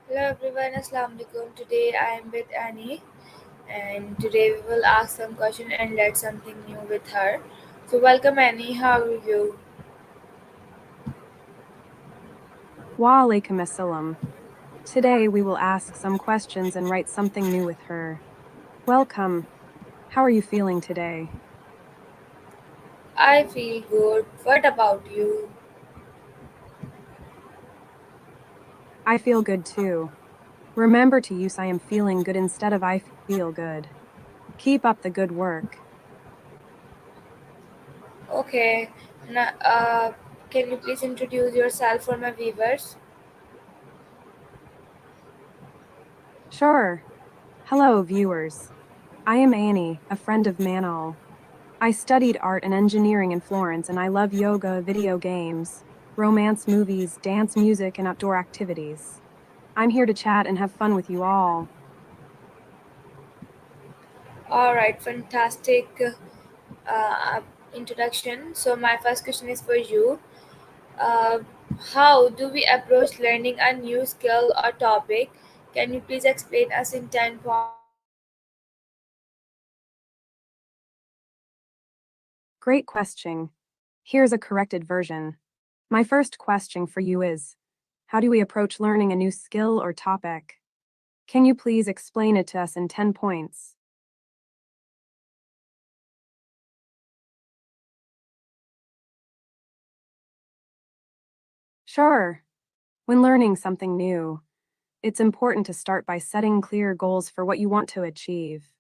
Hello everyone, Assalamu alaikum. Today I am with Annie, and today we will ask some question and learn something new with her. So welcome Annie, how are you? Wa alaikum assalam. Today we will ask some questions and write something new with her. Welcome. How are you feeling today? I feel good. What about you? I feel good too. Remember to use I am feeling good instead of I feel good. Keep up the good work. Okay. Now, can you please introduce yourself for my viewers? Sure. Hello, viewers. I am Annie, a friend of Manal. I studied art and engineering in Florence and I love yoga, video games, romance movies, dance music, and outdoor activities. I'm here to chat and have fun with you all. All right, fantastic uh, introduction. So my first question is for you. Uh, how do we approach learning a new skill or topic? Can you please explain us in 10 points? Great question. Here's a corrected version. My first question for you is, how do we approach learning a new skill or topic? Can you please explain it to us in 10 points? Sure. When learning something new, it's important to start by setting clear goals for what you want to achieve.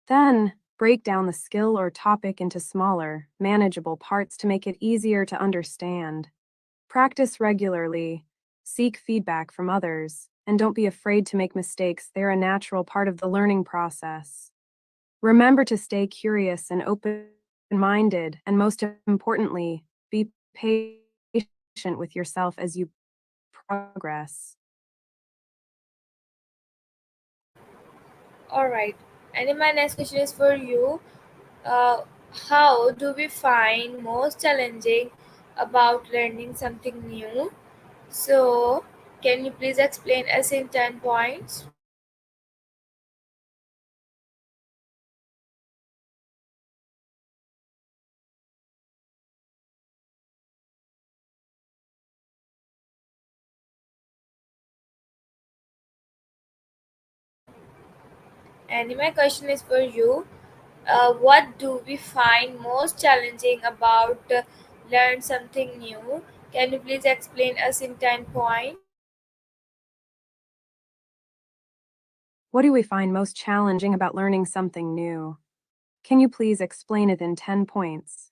Then, break down the skill or topic into smaller, manageable parts to make it easier to understand. Practice regularly, seek feedback from others, and don't be afraid to make mistakes. They're a natural part of the learning process. Remember to stay curious and open minded, and most importantly, be patient with yourself as you progress. All right. And then my next question is for you. Uh, how do we find most challenging about learning something new? So, can you please explain us in 10 points? And my question is for you. What do we find most challenging about learn something new? Can you please explain us in 10 points? What do we find most challenging about learning something new? Can you please explain it in 10 points?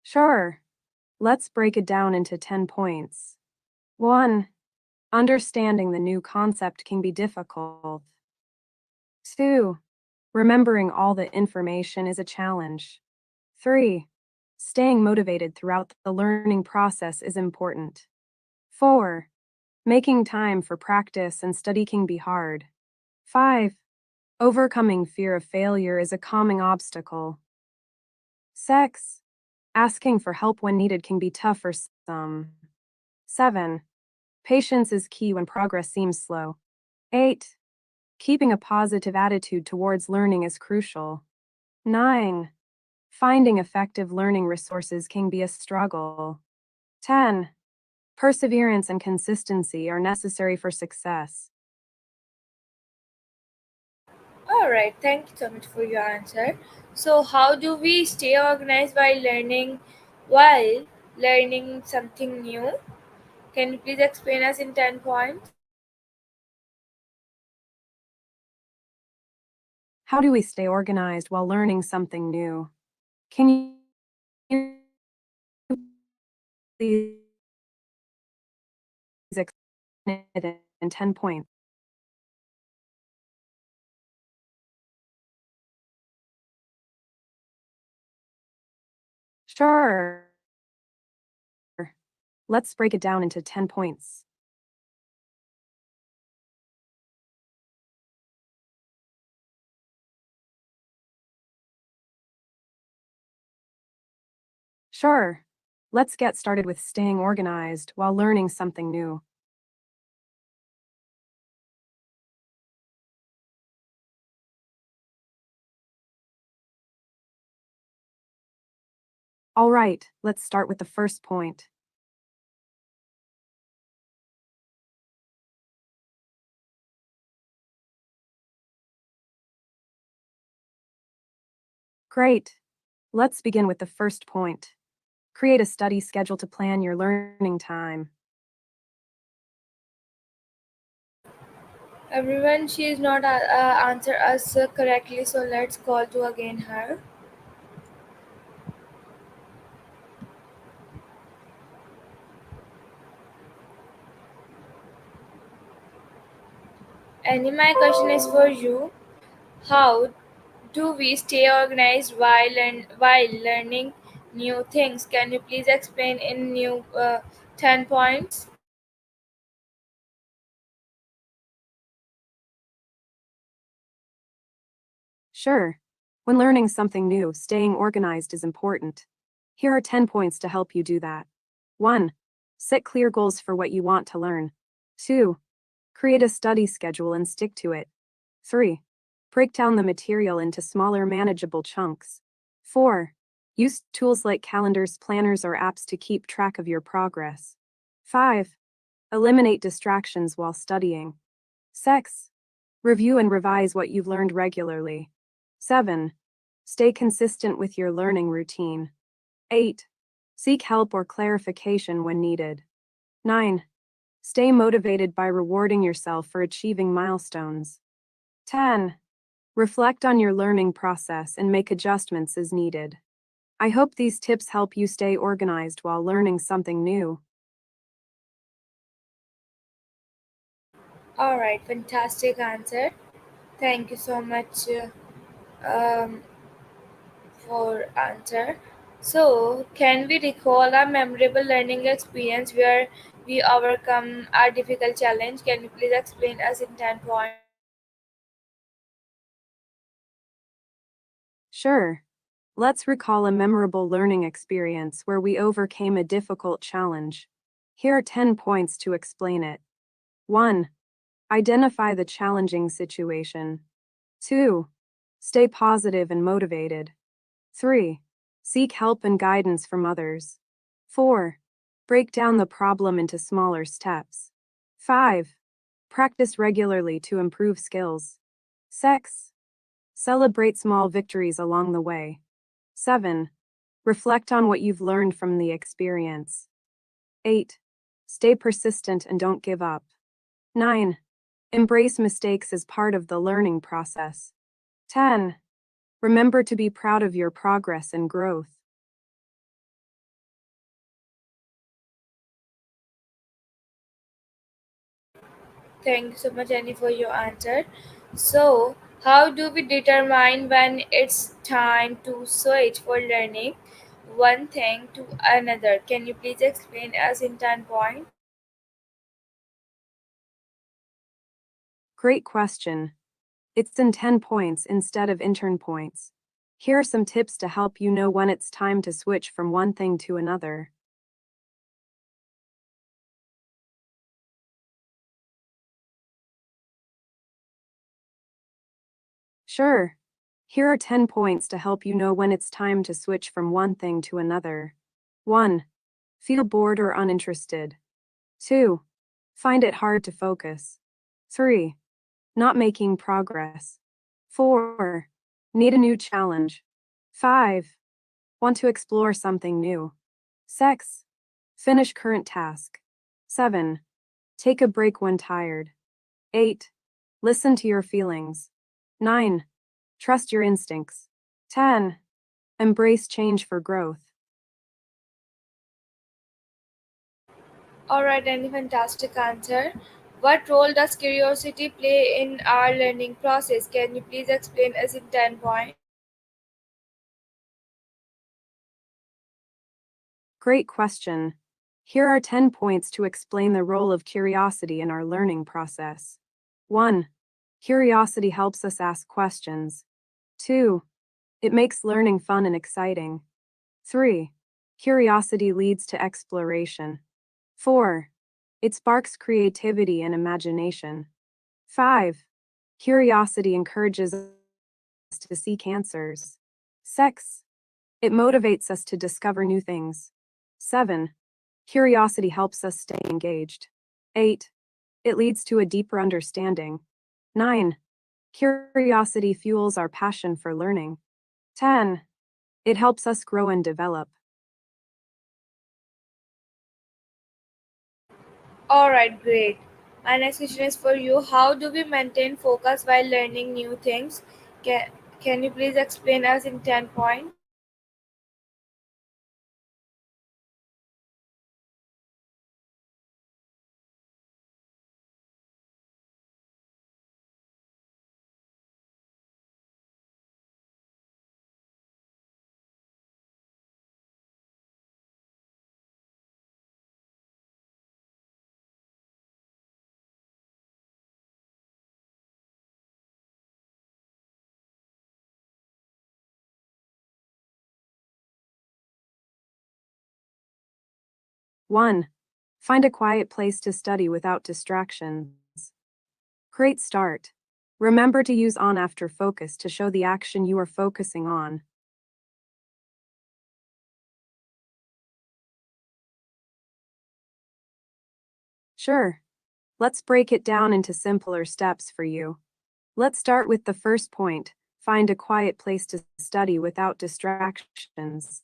Sure. Let's break it down into 10 points. 1. Understanding the new concept can be difficult. 2. Remembering all the information is a challenge. 3. Staying motivated throughout the learning process is important. 4. Making time for practice and study can be hard. 5. Overcoming fear of failure is a common obstacle. 6. Asking for help when needed can be tough for some. 7. Patience is key when progress seems slow. 8. Keeping a positive attitude towards learning is crucial. 9. Finding effective learning resources can be a struggle. 10. Perseverance and consistency are necessary for success. All right, thank you so much for your answer. So, how do we stay organized while learning something new? Can you please explain us in 10 points? How do we stay organized while learning something new? Can you please explain it in 10 points? Sure. Let's break it down into 10 points. Sure. Let's get started with staying organized while learning something new. All right, let's start with the first point. Great. Let's begin with the first point. Create a study schedule to plan your learning time. Everyone, she is not answer us correctly, so let's call to again her. And my question is for you. How do we stay organized while learning new things? Can you please explain in new 10 points? Sure. When learning something new, staying organized is important. Here are 10 points to help you do that. 1. Set clear goals for what you want to learn. 2. Create a study schedule and stick to it. 3. Break down the material into smaller, manageable chunks. 4. Use tools like calendars, planners, or apps to keep track of your progress. 5. Eliminate distractions while studying. 6. Review and revise what you've learned regularly. 7. Stay consistent with your learning routine. 8. Seek help or clarification when needed. 9. Stay motivated by rewarding yourself for achieving milestones. 10. Reflect on your learning process and make adjustments as needed. I hope these tips help you stay organized while learning something new. All right, fantastic answer. Thank you so much um, for answer. So, can we recall a memorable learning experience where we overcome a difficult challenge? Can you please explain us in 10 points? Sure. Let's recall a memorable learning experience where we overcame a difficult challenge. Here are 10 points to explain it. 1. Identify the challenging situation. 2. Stay positive and motivated. 3. Seek help and guidance from others. 4. Break down the problem into smaller steps. 5. Practice regularly to improve skills. 6. Celebrate small victories along the way. 7. Reflect on what you've learned from the experience. 8. Stay persistent and don't give up. 9. Embrace mistakes as part of the learning process. 10. Remember to be proud of your progress and growth. Thank you so much, Annie, for your answer. So, how do we determine when it's time to switch for learning one thing to another? Can you please explain us in 10 points? Great question. It's in 10 points instead of intern points. Here are some tips to help you know when it's time to switch from one thing to another. Sure. Here are 10 points to help you know when it's time to switch from one thing to another. 1. Feel bored or uninterested. 2. Find it hard to focus. 3. Not making progress. 4. Need a new challenge. 5. Want to explore something new. 6. Finish current task. 7. Take a break when tired. 8. Listen to your feelings. 9. Trust your instincts. 10. Embrace change for growth. Alright, any fantastic answer. What role does curiosity play in our learning process? Can you please explain us in 10 points? Great question. Here are 10 points to explain the role of curiosity in our learning process. 1. Curiosity helps us ask questions. 2. It makes learning fun and exciting. 3. Curiosity leads to exploration. 4. It sparks creativity and imagination. 5. Curiosity encourages us to seek answers. 6. It motivates us to discover new things. 7. Curiosity helps us stay engaged. 8. It leads to a deeper understanding. 9. Curiosity fuels our passion for learning. 10. It helps us grow and develop. Alright, great. My next question is for you. How do we maintain focus while learning new things? Can, can you please explain us in 10 points? One, find a quiet place to study without distractions. Great start. Remember to use on after focus to show the action you are focusing on. Sure. Let's break it down into simpler steps for you. Let's start with the first point. Find a quiet place to study without distractions.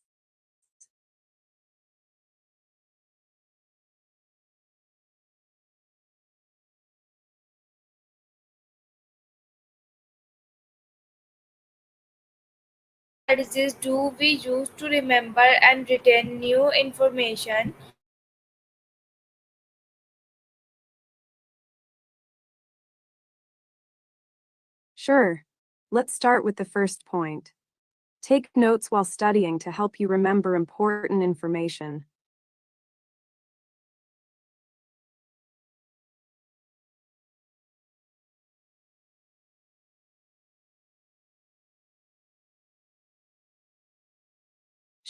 What strategies do we use to remember and retain new information? Sure. Let's start with the first point. Take notes while studying to help you remember important information.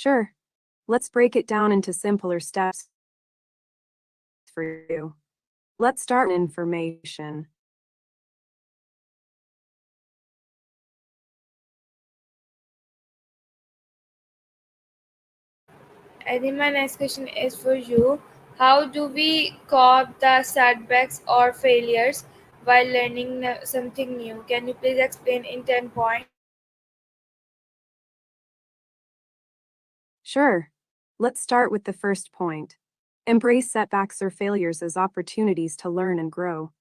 Sure. Let's break it down into simpler steps for you. Let's start with information. I think my next question is for you. How do we cope the setbacks or failures while learning something new? Can you please explain in 10 points? Sure. Let's start with the first point. Embrace setbacks or failures as opportunities to learn and grow.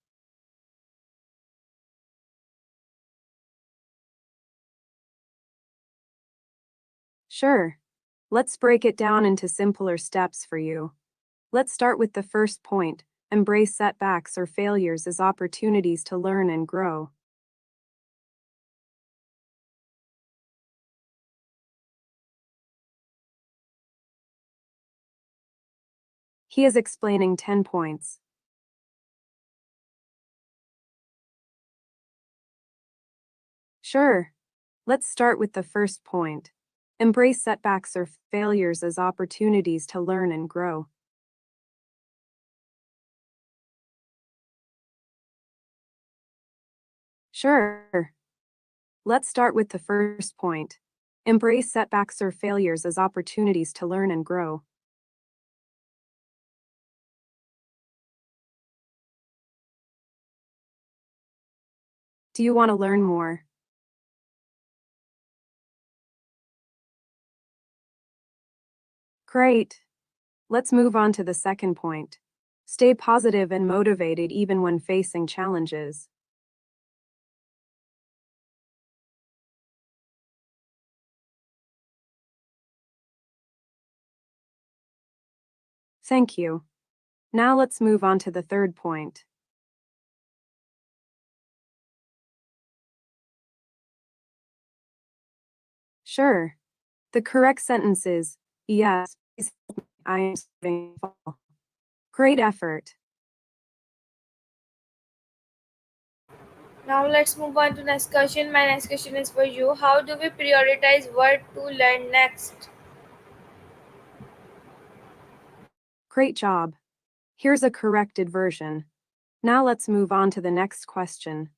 Sure. Let's break it down into simpler steps for you. Let's start with the first point. Embrace setbacks or failures as opportunities to learn and grow. He is explaining 10 points. Sure. Let's start with the first point. Embrace setbacks or failures as opportunities to learn and grow. Sure. Let's start with the first point. Embrace setbacks or failures as opportunities to learn and grow. Do you want to learn more? Great. Let's move on to the second point. Stay positive and motivated even when facing challenges. Thank you. Now let's move on to the third point. Sure. The correct sentence is, yes, I am saving fall. Great effort. Now let's move on to next question. My next question is for you. How do we prioritize what to learn next? Great job. Here's a corrected version. Now let's move on to the next question.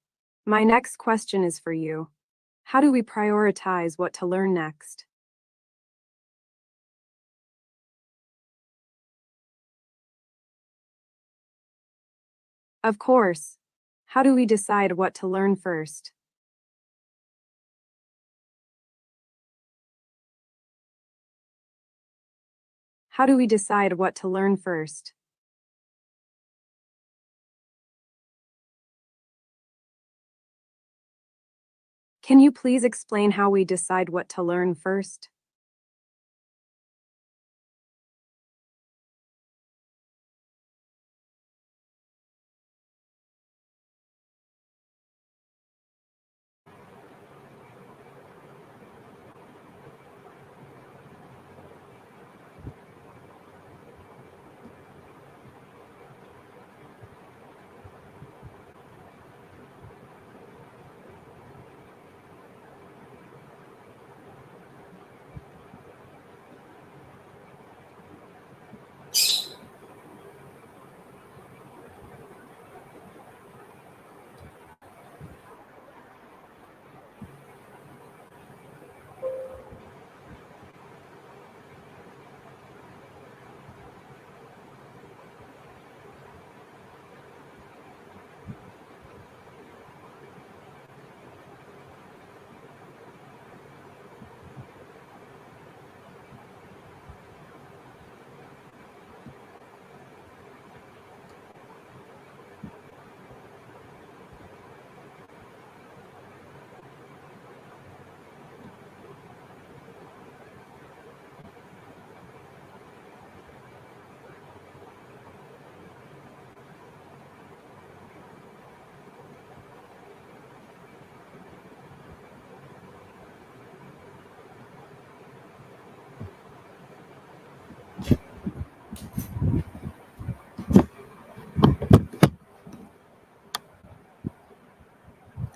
My next question is for you. How do we prioritize what to learn next? Of course. How do we decide what to learn first? How do we decide what to learn first? Can you please explain how we decide what to learn first?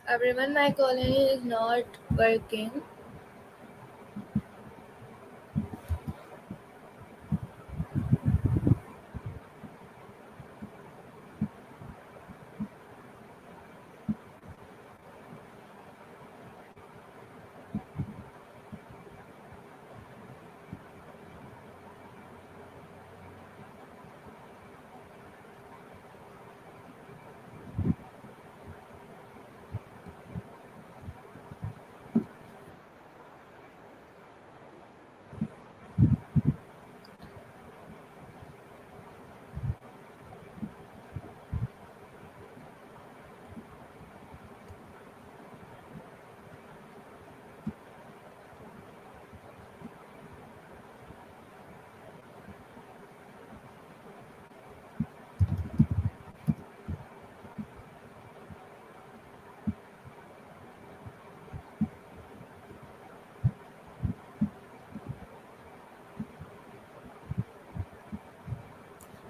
Everyone, my colony is not working.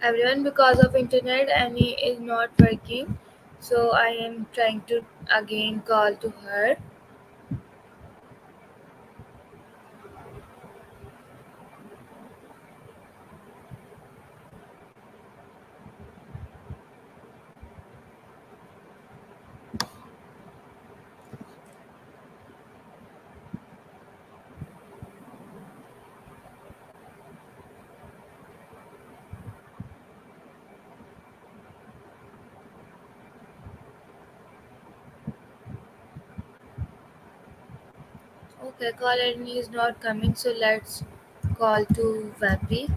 Everyone, because of internet, Annie is not working. So I am trying to again call to her. Okay, call Annie is not coming. So let's call to Vapi.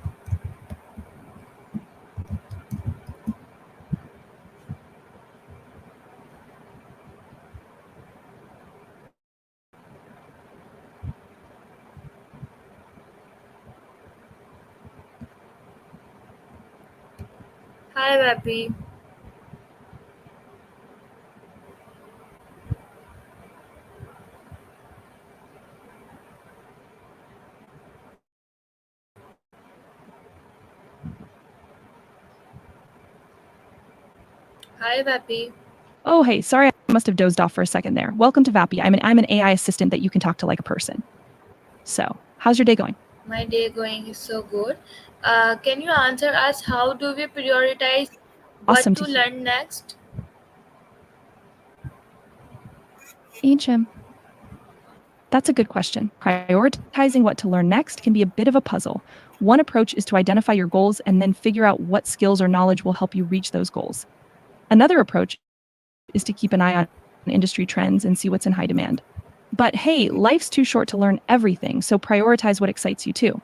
Hi, Vapi. Hi, Vapi. Oh, hey, sorry, I must have dozed off for a second there. Welcome to Vapi. I'm an AI assistant that you can talk to like a person. So, how's your day going? My day going is so good. Can you answer us how do we prioritize what Awesome to to hear. learn next? HM. That's a good question. Prioritizing what to learn next can be a bit of a puzzle. One approach is to identify your goals and then figure out what skills or knowledge will help you reach those goals. Another approach is to keep an eye on industry trends and see what's in high demand. But hey, life's too short to learn everything, so prioritize what excites you too.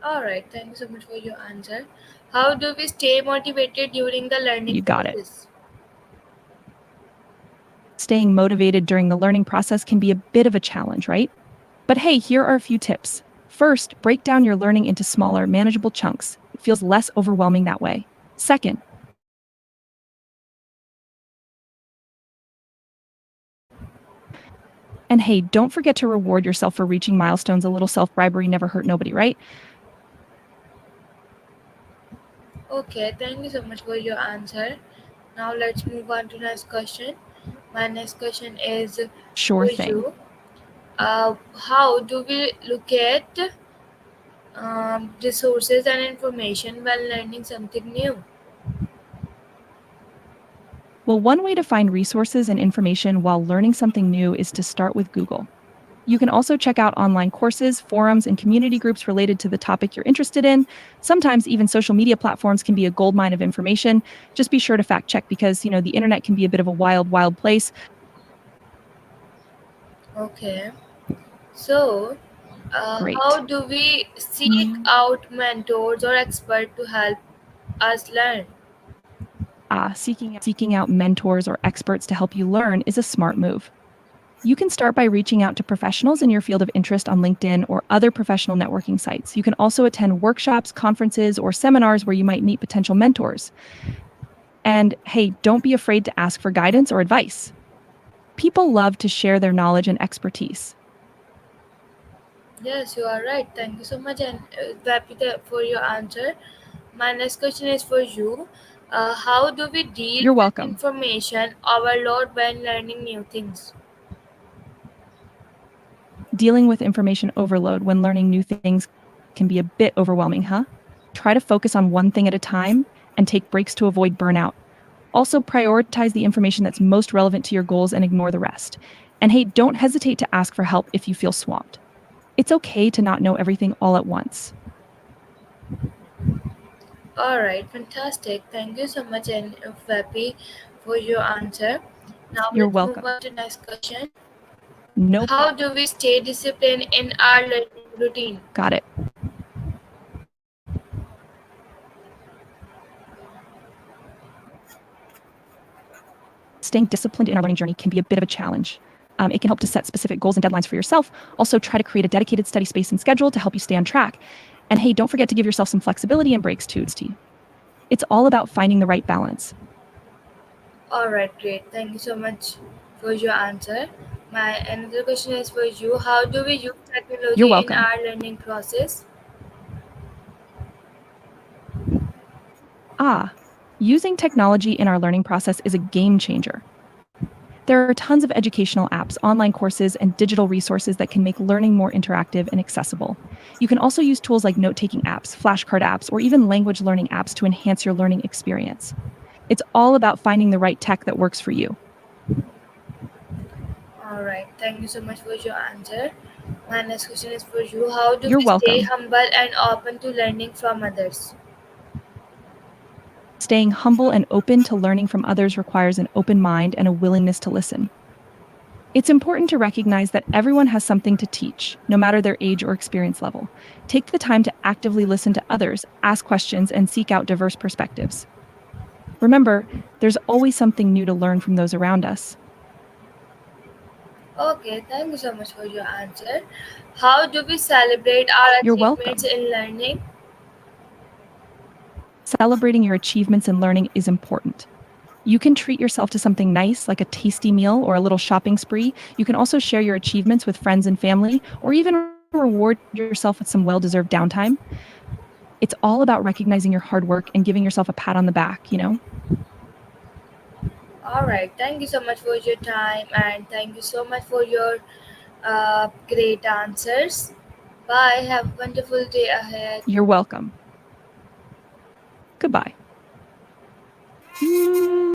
All right, thank you so much for your answer. How do we stay motivated during the learning You got it. process? Staying motivated during the learning process can be a bit of a challenge, right? But hey, here are a few tips. First, break down your learning into smaller, manageable chunks. It feels less overwhelming that way. Second, and hey, don't forget to reward yourself for reaching milestones. A little self bribery never hurt nobody, right? Okay, thank you so much for your answer. Now let's move on to next question. My next question is Sure for thing. you. How do we look at resources and information while learning something new? Well, one way to find resources and information while learning something new is to start with Google. You can also check out online courses, forums, and community groups related to the topic you're interested in. Sometimes even social media platforms can be a goldmine of information. Just be sure to fact check because, the internet can be a bit of a wild, wild place. Okay, so how Great. do we seek out mentors or experts to help us learn? Seeking out mentors or experts to help you learn is a smart move. You can start by reaching out to professionals in your field of interest on LinkedIn or other professional networking sites. You can also attend workshops, conferences, or seminars where you might meet potential mentors. And hey, don't be afraid to ask for guidance or advice. People love to share their knowledge and expertise. Yes, you are right. Thank you so much, and Vapita, for your answer. My next question is for you. How do we deal You're with welcome. information overload when learning new things? Dealing with information overload when learning new things can be a bit overwhelming, huh? Try to focus on one thing at a time and take breaks to avoid burnout. Also, prioritize the information that's most relevant to your goals and ignore the rest. And hey, don't hesitate to ask for help if you feel swamped. It's okay to not know everything all at once. All right, fantastic. Thank you so much, and Vapi, for your answer. Now You're let's move welcome. on to next question. No How problem. do we stay disciplined in our learning routine? Got it. Staying disciplined in our learning journey can be a bit of a challenge. It can help to set specific goals and deadlines for yourself. Also, try to create a dedicated study space and schedule to help you stay on track. And hey, don't forget to give yourself some flexibility and breaks too. It's all about finding the right balance. All right, great. Thank you so much for your answer. My another question is for you. How do we use You're technology in welcome. our learning process? Ah, using technology in our learning process is a game changer. There are tons of educational apps, online courses, and digital resources that can make learning more interactive and accessible. You can also use tools like note taking apps, flashcard apps, or even language learning apps to enhance your learning experience. It's all about finding the right tech that works for you. All right. Thank you so much for your answer. My next question is for you. How do You're we stay welcome. humble and open to learning from others? Staying humble and open to learning from others requires an open mind and a willingness to listen. It's important to recognize that everyone has something to teach, no matter their age or experience level. Take the time to actively listen to others, ask questions, and seek out diverse perspectives. Remember, there's always something new to learn from those around us. Okay, thank you so much for your answer. How do we celebrate our You're achievements welcome. in learning? Celebrating your achievements in learning is important. You can treat yourself to something nice, like a tasty meal or a little shopping spree. You can also share your achievements with friends and family, or even reward yourself with some well deserved downtime. It's all about recognizing your hard work and giving yourself a pat on the back. All right, thank you so much for your time and thank you so much for your great answers. Bye. Have a wonderful day ahead. You're welcome. Goodbye.